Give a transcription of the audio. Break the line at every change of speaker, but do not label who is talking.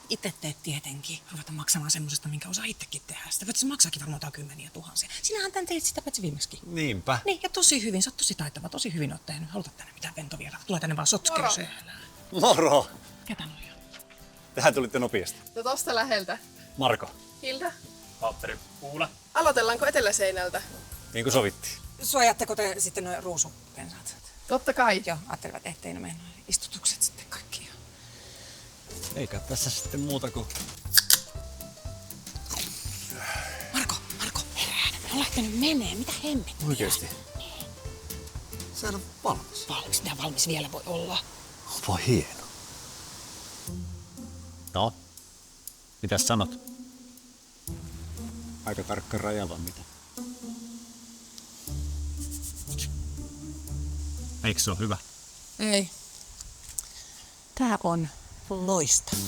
Itse teet tietenkin. Ruveta maksamaan semmosesta, minkä osaa itsekin tehdä. Sitä se maksaakin varmaan jotain 10 000. Sinähän tän teit sitä paitsi viimeksi.
Niinpä.
Niin, ja tosi hyvin. Sä oot tosi taitava, tosi hyvin oot tehnyt. Haluta tänne mitään ventovieraita. Tulee tänne vaan sotskersöölään.
Moro!
Ketä noja?
Tähän tulitte nopeasti.
No tosta läheltä.
Marko,
Hilda.
Valtteri Puula.
Aloitellaanko Eteläseinältä?
niin kuin sovittiin.
Suojaatteko te sitten noin ruusupensaat?
Totta kai.
Joo, ajattelivat, ettei ne mene noin istutukset sitten kaikki.
Eikä tässä sitten muuta kuin...
Marko, herää. Ne on lähtenyt menee. Mitä hemmettiä?
Oikeesti? Sä on valmis.
Valmis, mitä valmis vielä voi olla?
Onpa hieno. No, mitäs sanot? Aika tarkka raja vai mitä? Eikö se ole hyvä?
Ei. Tää on loistava.